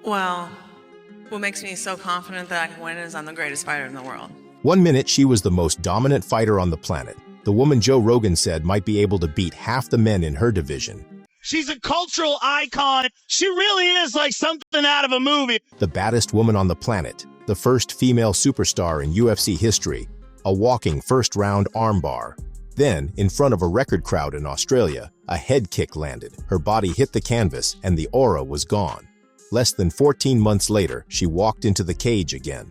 Well, what makes me so confident that I can win is I'm the greatest fighter in the world. 1 minute she was the most dominant fighter on the planet. The woman Joe Rogan said might be able to beat half the men in her division. She's a cultural icon. She really is like something out of a movie. The baddest woman on the planet, the first female superstar in UFC history, a walking first-round armbar. Then, in front of a record crowd in Australia, a head kick landed. Her body hit the canvas and the aura was gone. Less than 14 months later, she walked into the cage again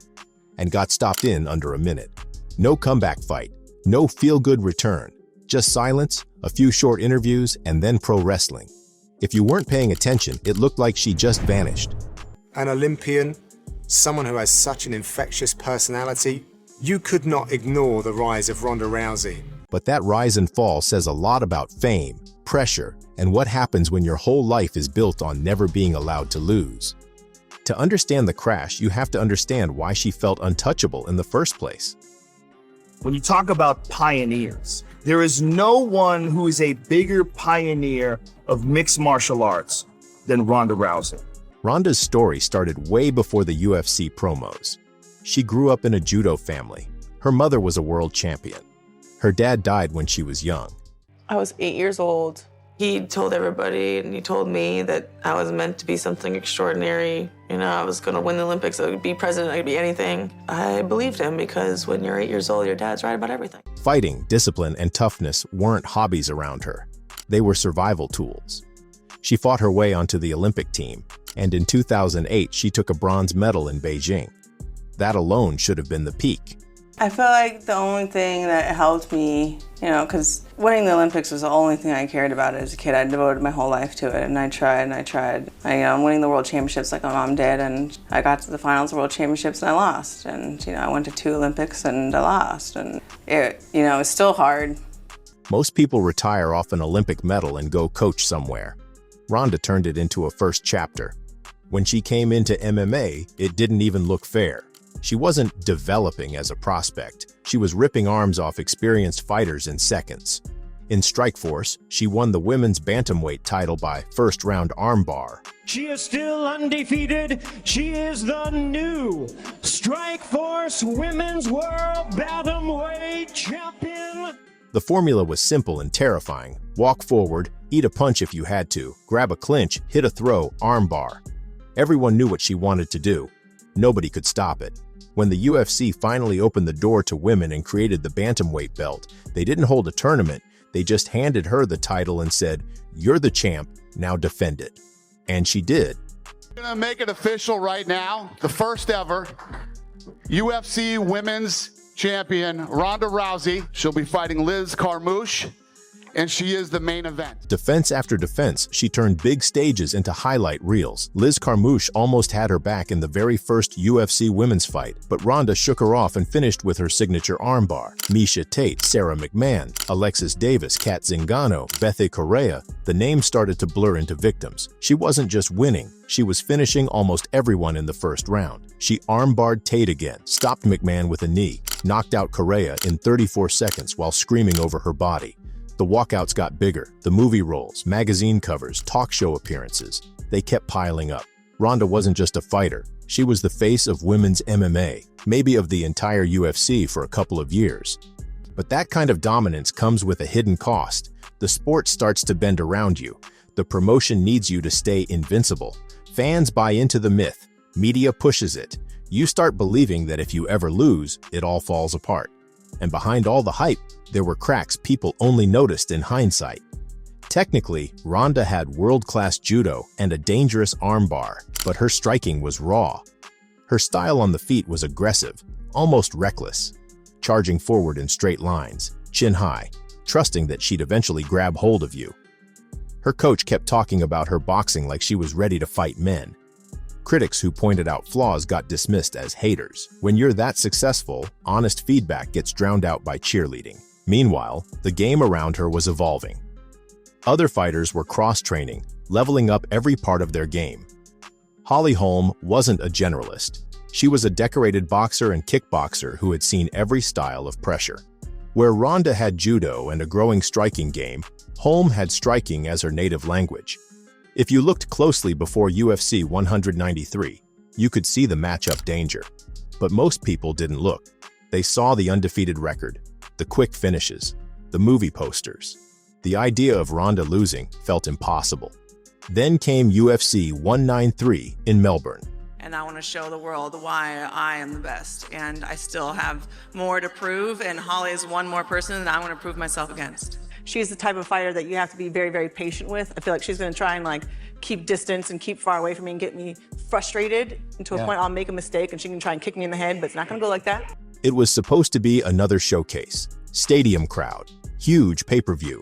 and got stopped in under a minute. No comeback fight, no feel-good return, just silence, a few short interviews, and then pro wrestling. If you weren't paying attention, it looked like she just vanished. An Olympian, someone who has such an infectious personality, you could not ignore the rise of Ronda Rousey. But that rise and fall says a lot about fame, pressure, and what happens when your whole life is built on never being allowed to lose. To understand the crash, you have to understand why she felt untouchable in the first place. When you talk about pioneers, there is no one who is a bigger pioneer of mixed martial arts than Ronda Rousey. Ronda's story started way before the UFC promos. She grew up in a judo family. Her mother was a world champion. Her dad died when she was young. I was 8 years old. He told everybody, and he told me that I was meant to be something extraordinary. You know, I was gonna win the Olympics, I could be president, I could be anything. I believed him because when you're 8 years old, your dad's right about everything. Fighting, discipline, and toughness weren't hobbies around her. They were survival tools. She fought her way onto the Olympic team, and in 2008, she took a bronze medal in Beijing. That alone should have been the peak. I feel like the only thing that helped me, because winning the Olympics was the only thing I cared about as a kid. I devoted my whole life to it, and I tried and I tried. Winning the World Championships like my mom did, and I got to the finals of World Championships and I lost. And, I went to 2 Olympics and I lost. And it was still hard. Most people retire off an Olympic medal and go coach somewhere. Ronda turned it into a first chapter. When she came into MMA, it didn't even look fair. She wasn't developing as a prospect. She was ripping arms off experienced fighters in seconds. In Strikeforce, she won the women's bantamweight title by first-round armbar. She is still undefeated. She is the new Strikeforce Women's World Bantamweight Champion. The formula was simple and terrifying. Walk forward, eat a punch if you had to, grab a clinch, hit a throw, armbar. Everyone knew what she wanted to do. Nobody could stop it. When the UFC finally opened the door to women and created the bantamweight belt, they didn't hold a tournament. They just handed her the title and said, "You're the champ, now defend it." And she did. We're gonna make it official right now. The first ever UFC Women's Champion, Ronda Rousey. She'll be fighting Liz Carmouche, and she is the main event. Defense after defense, she turned big stages into highlight reels. Liz Carmouche almost had her back in the very first UFC women's fight, but Ronda shook her off and finished with her signature armbar. Miesha Tate, Sarah McMahon, Alexis Davis, Kat Zingano, Bethe Correa, the names started to blur into victims. She wasn't just winning, she was finishing almost everyone in the first round. She armbarred Tate again, stopped McMahon with a knee, knocked out Correa in 34 seconds while screaming over her body. The walkouts got bigger, the movie roles, magazine covers, talk show appearances. They kept piling up. Ronda wasn't just a fighter. She was the face of women's MMA, maybe of the entire UFC for a couple of years. But that kind of dominance comes with a hidden cost. The sport starts to bend around you. The promotion needs you to stay invincible. Fans buy into the myth. Media pushes it. You start believing that if you ever lose, it all falls apart. And behind all the hype, there were cracks people only noticed in hindsight. Technically, Ronda had world-class judo and a dangerous armbar, but her striking was raw. Her style on the feet was aggressive, almost reckless, charging forward in straight lines, chin high, trusting that she'd eventually grab hold of you. Her coach kept talking about her boxing like she was ready to fight men. Critics who pointed out flaws got dismissed as haters. When you're that successful, honest feedback gets drowned out by cheerleading. Meanwhile, the game around her was evolving. Other fighters were cross-training, leveling up every part of their game. Holly Holm wasn't a generalist. She was a decorated boxer and kickboxer who had seen every style of pressure. Where Ronda had judo and a growing striking game, Holm had striking as her native language. If you looked closely before UFC 193, you could see the matchup danger. But most people didn't look. They saw the undefeated record, the quick finishes, the movie posters. The idea of Ronda losing felt impossible. Then came UFC 193 in Melbourne. And I want to show the world why I am the best. And I still have more to prove, and Holly is one more person that I want to prove myself against. She's the type of fighter that you have to be very, very patient with. I feel like she's gonna try and keep distance and keep far away from me and get me frustrated, and to a point I'll make a mistake and she can try and kick me in the head, but it's not gonna go like that. It was supposed to be another showcase. Stadium crowd, huge pay-per-view.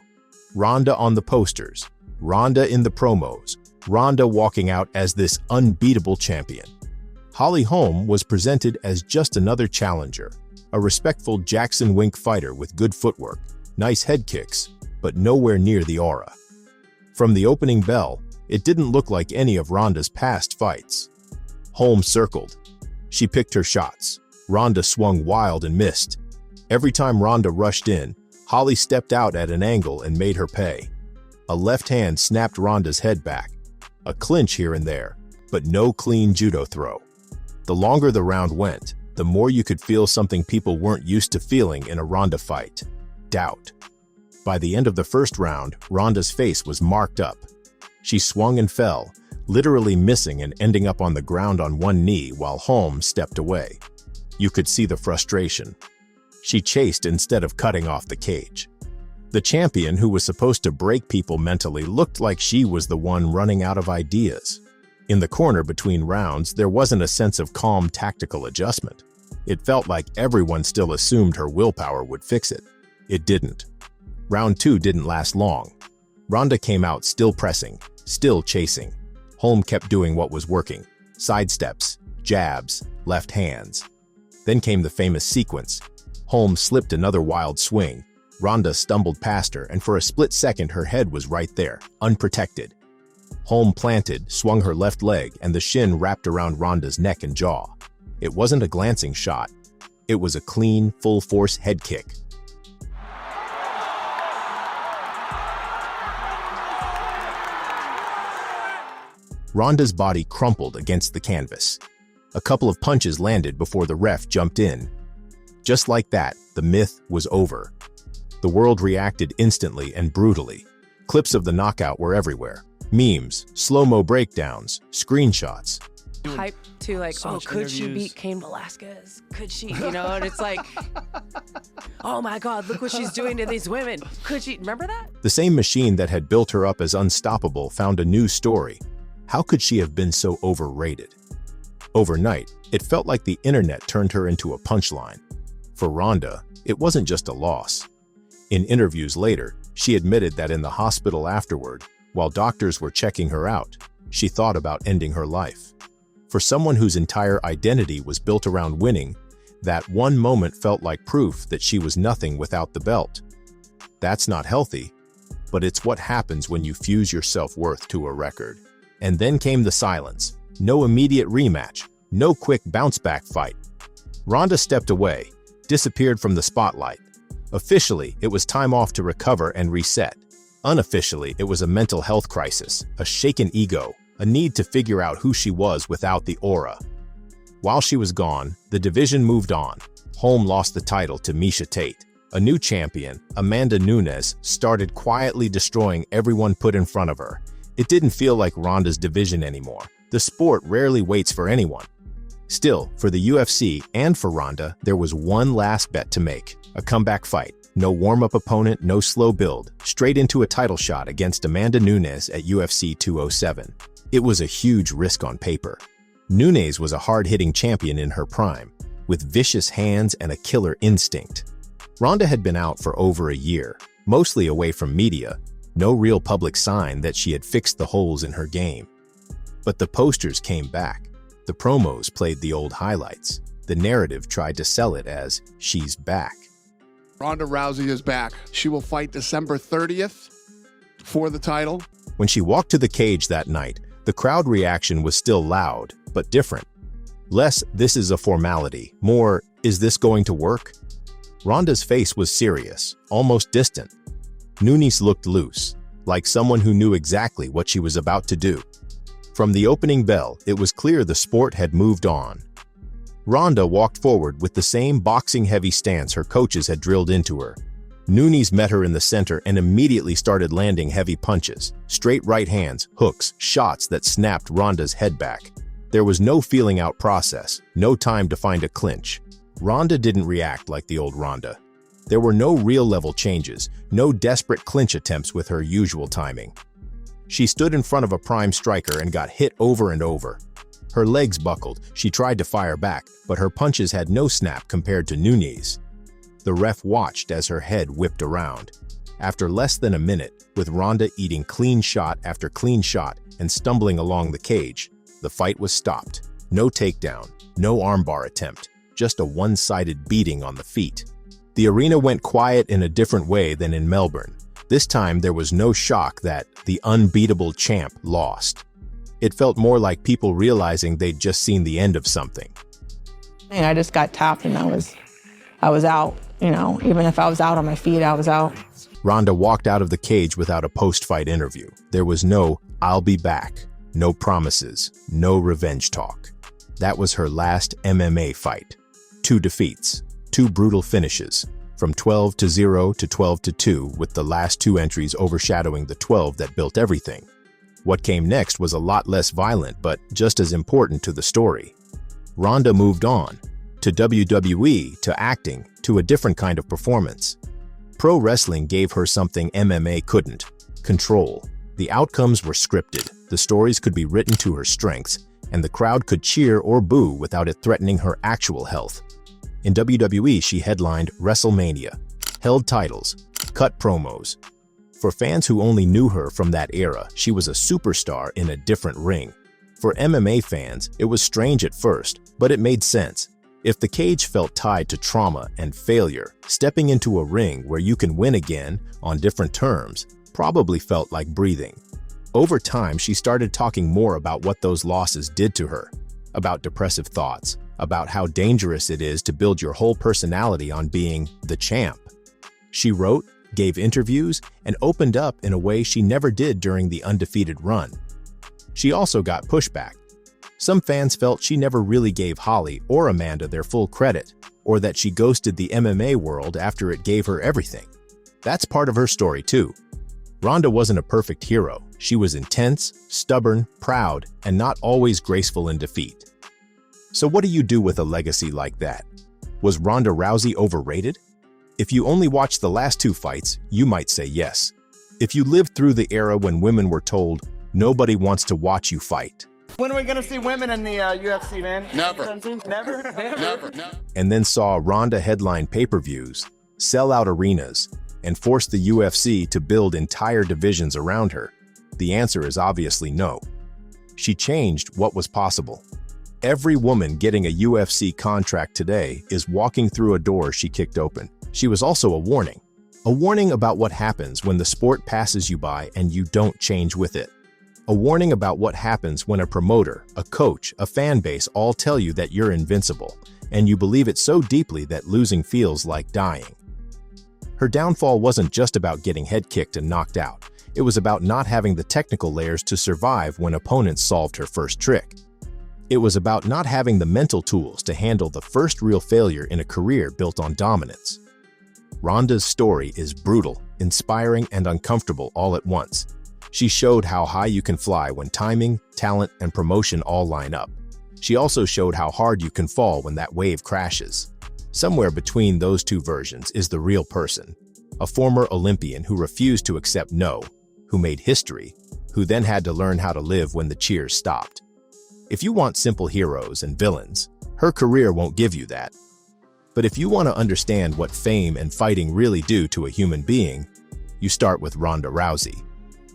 Ronda on the posters, Ronda in the promos, Ronda walking out as this unbeatable champion. Holly Holm was presented as just another challenger, a respectful Jackson Wink fighter with good footwork, nice head kicks, but nowhere near the aura. From the opening bell, it didn't look like any of Ronda's past fights. Holm circled. She picked her shots. Ronda swung wild and missed. Every time Ronda rushed in, Holly stepped out at an angle and made her pay. A left hand snapped Ronda's head back. A clinch here and there, but no clean judo throw. The longer the round went, the more you could feel something people weren't used to feeling in a Ronda fight: doubt. By the end of the first round, Ronda's face was marked up. She swung and fell, literally missing and ending up on the ground on one knee while Holm stepped away. You could see the frustration. She chased instead of cutting off the cage. The champion, who was supposed to break people mentally, looked like she was the one running out of ideas. In the corner between rounds, there wasn't a sense of calm tactical adjustment. It felt like everyone still assumed her willpower would fix it. It didn't. Round 2 didn't last long. Ronda came out still pressing, still chasing. Holm kept doing what was working: sidesteps, jabs, left hands. Then came the famous sequence. Holm slipped another wild swing. Ronda stumbled past her, and for a split second her head was right there, unprotected. Holm planted, swung her left leg, and the shin wrapped around Ronda's neck and jaw. It wasn't a glancing shot. It was a clean, full-force head kick. Ronda's body crumpled against the canvas. A couple of punches landed before the ref jumped in. Just like that, the myth was over. The world reacted instantly and brutally. Clips of the knockout were everywhere. Memes, slow-mo breakdowns, screenshots. Hype to could she beat Cain Velasquez? Could she, and it's like, oh my God, look what she's doing to these women. Could she, remember that? The same machine that had built her up as unstoppable found a new story. How could she have been so overrated? Overnight, it felt like the internet turned her into a punchline. For Ronda, it wasn't just a loss. In interviews later, she admitted that in the hospital afterward, while doctors were checking her out, she thought about ending her life. For someone whose entire identity was built around winning, that one moment felt like proof that she was nothing without the belt. That's not healthy, but it's what happens when you fuse your self-worth to a record. And then came the silence. No immediate rematch, no quick bounce-back fight. Ronda stepped away, disappeared from the spotlight. Officially, it was time off to recover and reset. Unofficially, it was a mental health crisis, a shaken ego, a need to figure out who she was without the aura. While she was gone, the division moved on. Holm lost the title to Miesha Tate. A new champion, Amanda Nunes, started quietly destroying everyone put in front of her. It didn't feel like Ronda's division anymore. The sport rarely waits for anyone. Still, for the UFC and for Ronda, there was one last bet to make: a comeback fight. No warm-up opponent, no slow build, straight into a title shot against Amanda Nunes at UFC 207. It was a huge risk on paper. Nunes was a hard-hitting champion in her prime, with vicious hands and a killer instinct. Ronda had been out for over a year, mostly away from media, no real public sign that she had fixed the holes in her game. But the posters came back. The promos played the old highlights. The narrative tried to sell it as, she's back. Ronda Rousey is back. She will fight December 30th for the title. When she walked to the cage that night, the crowd reaction was still loud, but different. Less, this is a formality. More, is this going to work? Ronda's face was serious, almost distant. Nunes looked loose, like someone who knew exactly what she was about to do. From the opening bell, it was clear the sport had moved on. Ronda walked forward with the same boxing-heavy stance her coaches had drilled into her. Nunes met her in the center and immediately started landing heavy punches, straight right hands, hooks, shots that snapped Ronda's head back. There was no feeling out process, no time to find a clinch. Ronda didn't react like the old Ronda. There were no real-level changes, no desperate clinch attempts with her usual timing. She stood in front of a prime striker and got hit over and over. Her legs buckled, she tried to fire back, but her punches had no snap compared to Nunes. The ref watched as her head whipped around. After less than a minute, with Ronda eating clean shot after clean shot and stumbling along the cage, the fight was stopped. No takedown, no armbar attempt, just a one-sided beating on the feet. The arena went quiet in a different way than in Melbourne. This time there was no shock that the unbeatable champ lost. It felt more like people realizing they'd just seen the end of something. And I just got tapped and I was out. You know, even if I was out on my feet, I was out. Ronda walked out of the cage without a post-fight interview. There was no "I'll be back," no promises, no revenge talk. That was her last MMA fight. 2 defeats, 2 brutal finishes, from 12-0 to 12-2, with the last 2 entries overshadowing the 12 that built everything. What came next was a lot less violent, but just as important to the story. Ronda moved on, to WWE, to acting, to a different kind of performance. Pro wrestling gave her something MMA couldn't: control. The outcomes were scripted, the stories could be written to her strengths, and the crowd could cheer or boo without it threatening her actual health. In WWE, she headlined Wrestlemania, held titles, cut promos. For fans who only knew her from that era, she was a superstar in a different ring. For MMA fans, it was strange at first, but it made sense. If the cage felt tied to trauma and failure, stepping into a ring where you can win again on different terms probably felt like breathing. Over time, she started talking more about what those losses did to her, about depressive thoughts, about how dangerous it is to build your whole personality on being the champ. She wrote, gave interviews, and opened up in a way she never did during the undefeated run. She also got pushback. Some fans felt she never really gave Holly or Amanda their full credit, or that she ghosted the MMA world after it gave her everything. That's part of her story too. Ronda wasn't a perfect hero. She was intense, stubborn, proud, and not always graceful in defeat. So what do you do with a legacy like that? Was Ronda Rousey overrated? If you only watched the last 2 fights, you might say yes. If you lived through the era when women were told, nobody wants to watch you fight. When are we gonna see women in the UFC, man? Never. Never? Never. And then saw Ronda headline pay-per-views, sell out arenas, and force the UFC to build entire divisions around her? The answer is obviously no. She changed what was possible. Every woman getting a UFC contract today is walking through a door she kicked open. She was also a warning about what happens when the sport passes you by and you don't change with it. A warning about what happens when a promoter, a coach, a fan base all tell you that you're invincible, and you believe it so deeply that losing feels like dying. Her downfall wasn't just about getting head kicked and knocked out. It was about not having the technical layers to survive when opponents solved her first trick. It was about not having the mental tools to handle the first real failure in a career built on dominance. Ronda's story is brutal, inspiring, and uncomfortable all at once. She showed how high you can fly when timing, talent, and promotion all line up. She also showed how hard you can fall when that wave crashes. Somewhere between those 2 versions is the real person, a former Olympian who refused to accept no, who made history, who then had to learn how to live when the cheers stopped. If you want simple heroes and villains, her career won't give you that. But if you want to understand what fame and fighting really do to a human being, you start with Ronda Rousey.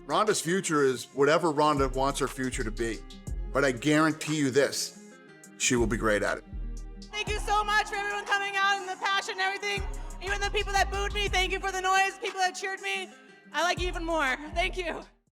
Ronda's future is whatever Ronda wants her future to be. But I guarantee you this, she will be great at it. Thank you so much for everyone coming out and the passion and everything. Even the people that booed me, thank you for the noise. People that cheered me, I like you even more. Thank you.